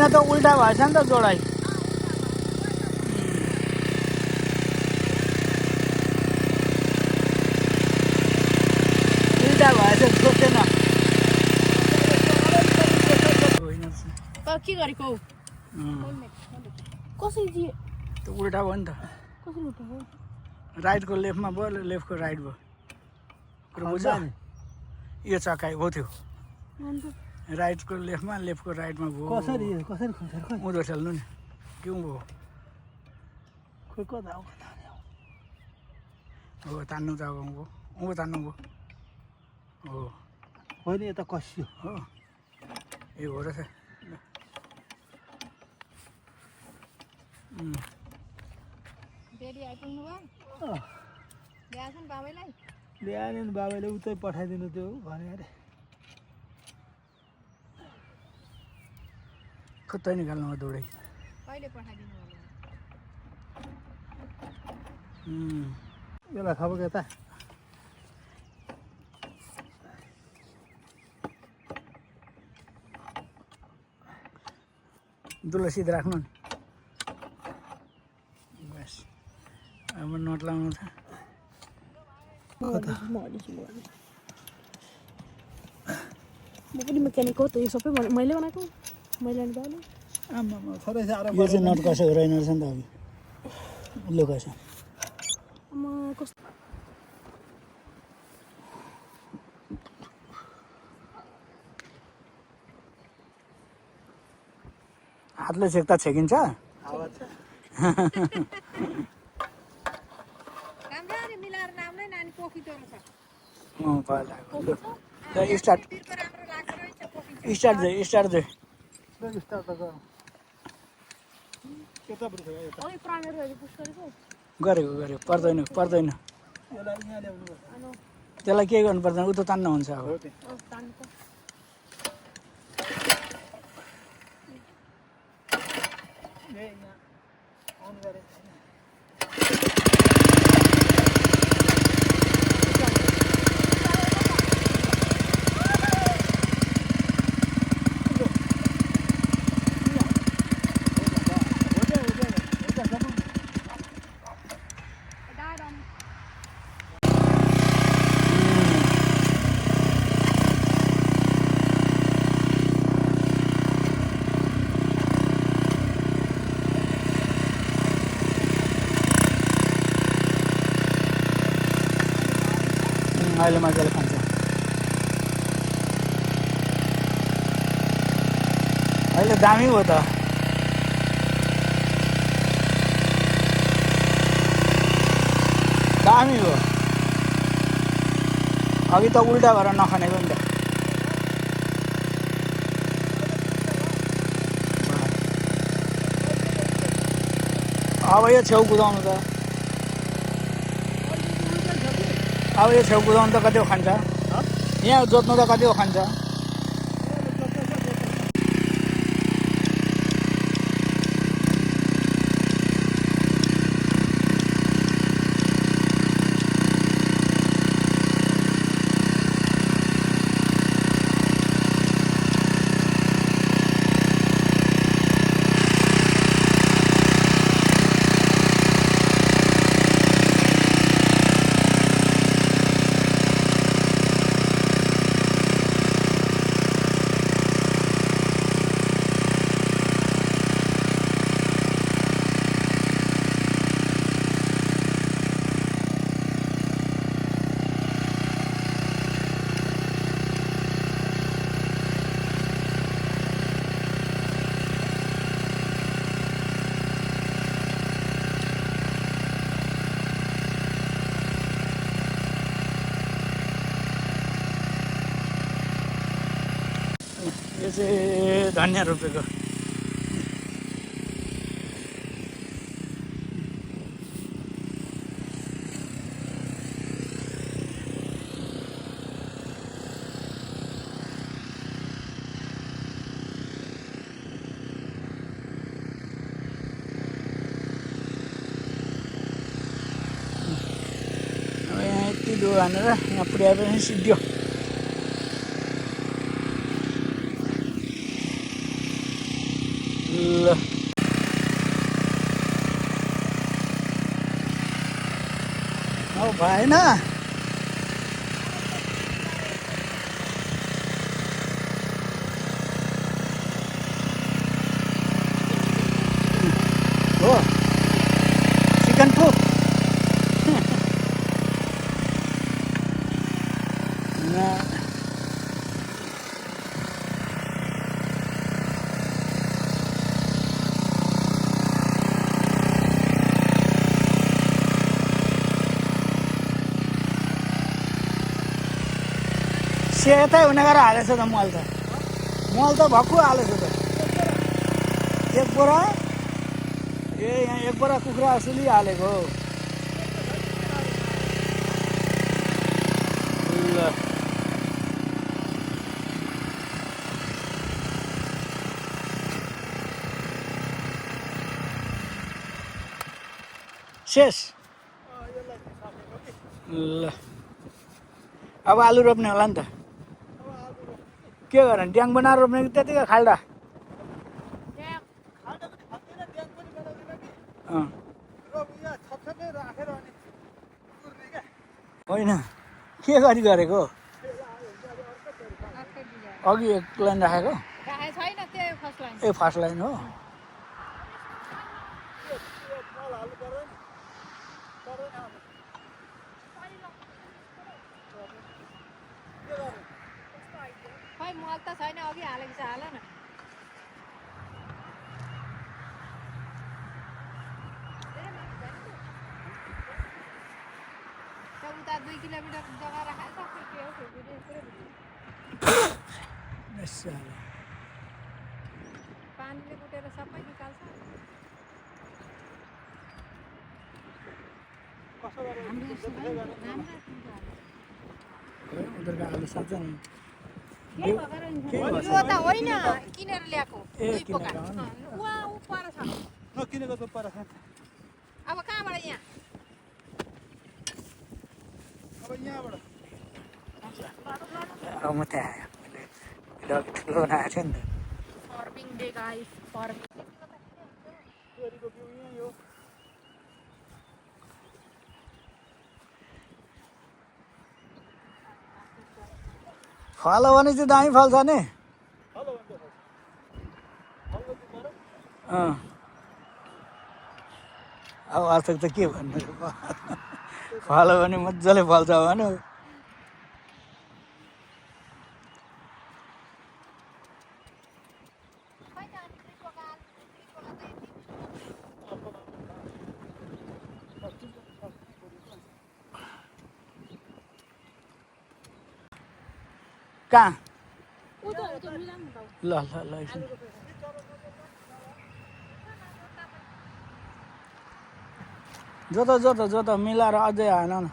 होइन त उल्टा भएछ नि त जोडाइ उल्टा भएछ सोचेन के गरेको कसरी दिए त्यो उल्टा भयो नि त कसरी उल्टा भयो राइटको लेफ्टमा भयो लेफ्टको राइट भयो कुरो बुझ्छ यो चकाइ हो थियो राइटको लेफ्टमा लेफ्टको राइटमा भयो कसरी कसरी खोसेर खोइ उँधो ठेल्नु नि क्यों भयो खोइ कता हो तान्नु त अब उँभो तान्नु भयो हो होइन यता कसियो हो ए हो रहेछ डेडी आइपुग्नु भयो ल्याएछन् बाबैलाई ल्याएन नि बाबाले उतै पठाइदिनु त्यो भने अरे कतै निकाल्नु हो दौडै कहिले पठाइदिनु भयो यसलाई खबर यता दुलो सिधै राख्नु नि बस अब नट लाउनु छ म पनि मेकानिक हो त यो सबै मैले बनाएको मैले अनि बाले आमामा थोरै साह्रो यो चाहिँ नट कसैको रहेन रहेछ नि त अघि लुकाछ म कस्तो हातले छेक्दा छेकिन्छ हावा छ राम्ररी मिलाएर नामले नानी कोफी तोर्नु छ स्टार्ट तिर्को राम्रो लाग्छ रहेछ coffee start they start they start त गर यताबाट छ यता अघि प्राइमेरीहरू पुस गरेको गरेको पर्दैन पर्दैन यसलाई यहाँ ल्याउनु पर्छ अनि त्यसलाई केही गर्नु पर्दैन उतो तान्न हुन्छ अब हो त्यही तान्नु त ए यहाँ अन गरे अहिले मजाले खान्छ अहिले दामी हो त दामी हो अघि त उल्टा भएर नखानेको नि त अब यो छेउ कुदाउनु त अब यो छेउ कुदाउनु त कति खान्छ यहाँ जोत्नु त कति खान्छ यो चाहिँ धनियाँ रोपेको अब यहाँ यति डो हानेर यहाँ पुर्याएपछि सिद्धियो ल अब भएन हो चिकन पोक सेतै हुने गरेर हालेछ त मल त भक्कु हालेछ त एक बोरा ए यहाँ एक बोरा कुखुरा सुली हालेको हो ल शेष ल अब आलु रोप्ने होला नि त के गर्ने ड्याङ बनाएर रोप्ने कि त्यतिकै खाल्डा होइन के गरी गरेको अघि एक लाइन राखेको ए फर्स्ट लाइन हो मल त छैन अघि हालेको छ हाल न उता 2 किलोमिटर जग्गा राखेको छ के हो पानीले कुटेर सबै निकाल्छ उनीहरूको आलु साँच्चै नि यो त होइन किनेर ल्याएको ए किनेर ऊ पर छ नकिनेको त पर अब कहाँबाट यहाँ अब यहाँबाट अब म त्यहाँ आयो मैले ठुलो बनाएको थियो नि त फार्मिङ डे गाइस फार्मिङ चोरीको बिउ यहीँ हो फल्यो भने चाहिँ दामी फल्छ नि अब अर्थ त के भन्नु फल्यो भने मजाले फल्छ भनौँ कहाँ ल ल ल एकछिन जोत मिलाएर अझै हान न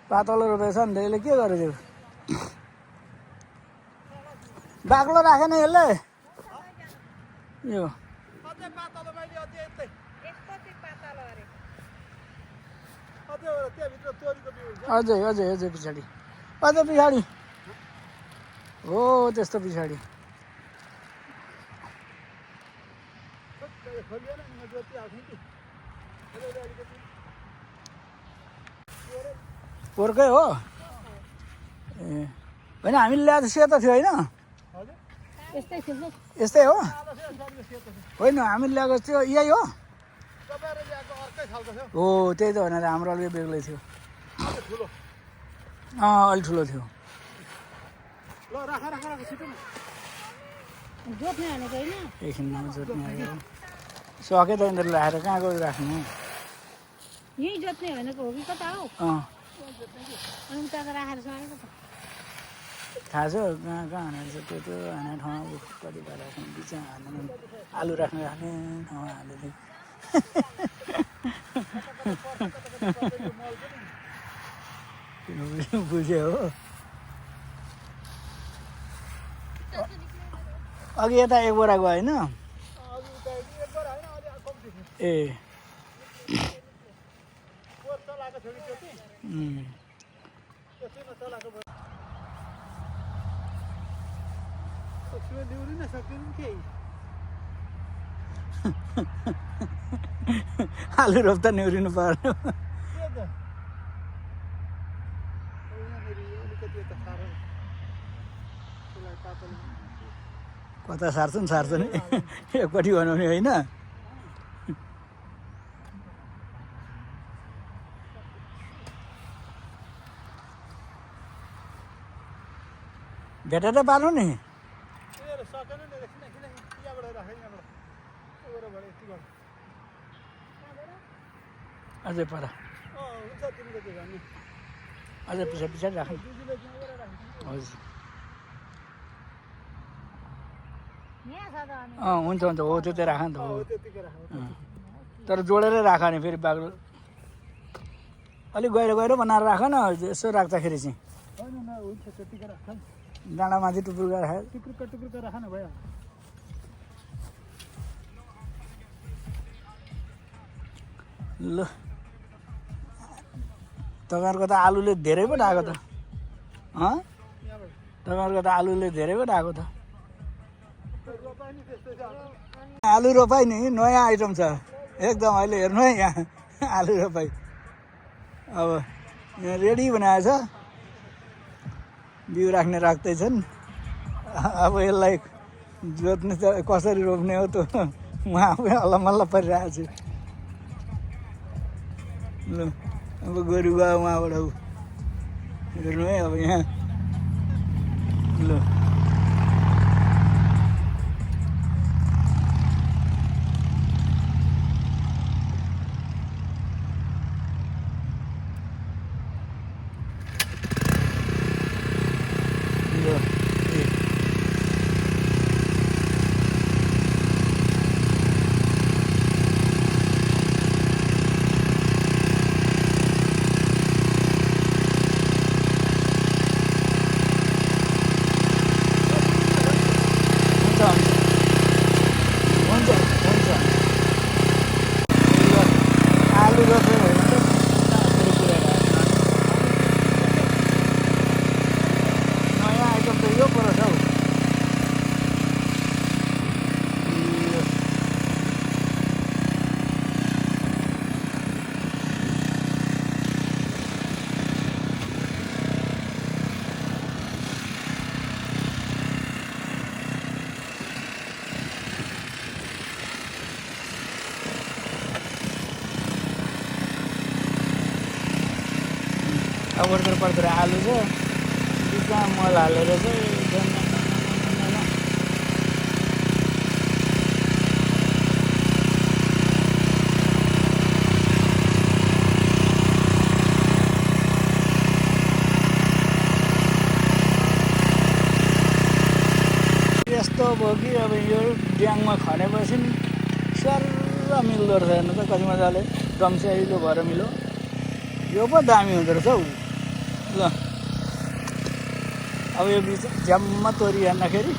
पातलो रोपेछ नि त यसले के गर्यो बाक्लो राखेन यसले यो अझै पछाडि हो त्यस्तो पछाडि पोर्कै हो ए होइन हामीले ल्याएको सेतो थियो होइन यस्तै हो होइन हामीले ल्याएको त्यो यही हो हो त्यही त भनेर हाम्रो अलिक बेग्लै थियो अलि ठुलो थियो एकछिन जोत्ने आयो सके त यिनीहरू ल्याएर कहाँ गयो राख्नु यही जोत्ने भनेको हो कि कता हो अनि उता त राखेर सकेको त थाहा छ कहाँ हानेको छ त्यो हाने ठाउँमा कति राख्ने बिचमा हाल्ने आलु राख्ने ठाउँमा हालेको बुझ्यो हो अघि यता एक बोरा गयो होइन ए आलु रोप्दा निहुरिनु पर्यो। के त यहाँनिर अलिकति यता साह्रो त्यसलाई कातल कता सार्छ नि एकपट्टि बनाउने होइन। भेटेर पार्नु नि। सकेन नि एकछिन यहाँबाट राखेँ यहाँबाट यहाँबाट यति गर्नु अझै पर हुन्छ तिमीले त्यो भन्नु अझै पछाडि राख्नु। दिदीले त्यहाँबाट राखेँ हजुर यहाँ छ त अनि हुन्छ हो त्यो राख नि त हो। त्यतिकै राखेँ तर जोडेरै राख नि फेरि बाग्लो अलिक गहिरो बनाएर राख न यसो राख्दाखेरि चाहिँ होइन न हुन्छ त्यतिकै राख डाँडामाथि टुपुर गरेर राख। टुक्रुक्क राख न भयो ल तपाईँहरूको त आलुले धेरै पो ढाको त यहाँबाट तपाईँहरूको त आलुले धेरै पो ढाको त। रोपाइ नि त्यस्तै छ आलु रोपाइ नि नयाँ आइटम छ एकदम। अहिले हेर्नु है यहाँ आलु रोपाइ अब यहाँ रेडी बनाएको छ। बिउ राख्ने राख्दैछन्। अब यसलाई जोत्ने त कसरी रोप्ने हो त म आफै अल्लमल्ल परिरहेको छु। ल अब गोरु गयो उहाँबाट हेर्नु है अब यहाँ ल आलु रोप्यो भने त नयाँ आइटम त यो पो रहेछ हौ। अब वर्कर पर्दो आलु छ बिचमा मल हालेर चाहिँ यस्तो भयो कि अब यो ड्याङमा खनेपछि सर्र मिल्दो रहेछ हेर्नु त कति मजाले डम्स्याइलो भएर मिल्यो। यो पो दामी हुँदो रहेछ हौ। ल अब यो बिच झ्याम्म तोरी हान्दाखेरि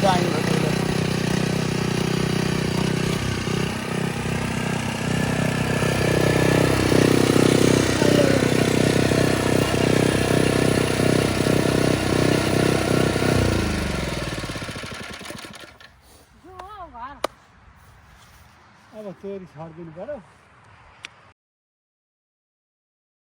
दामी भयो त्यसले। अब तोरी छाडिदिनु पऱ्यो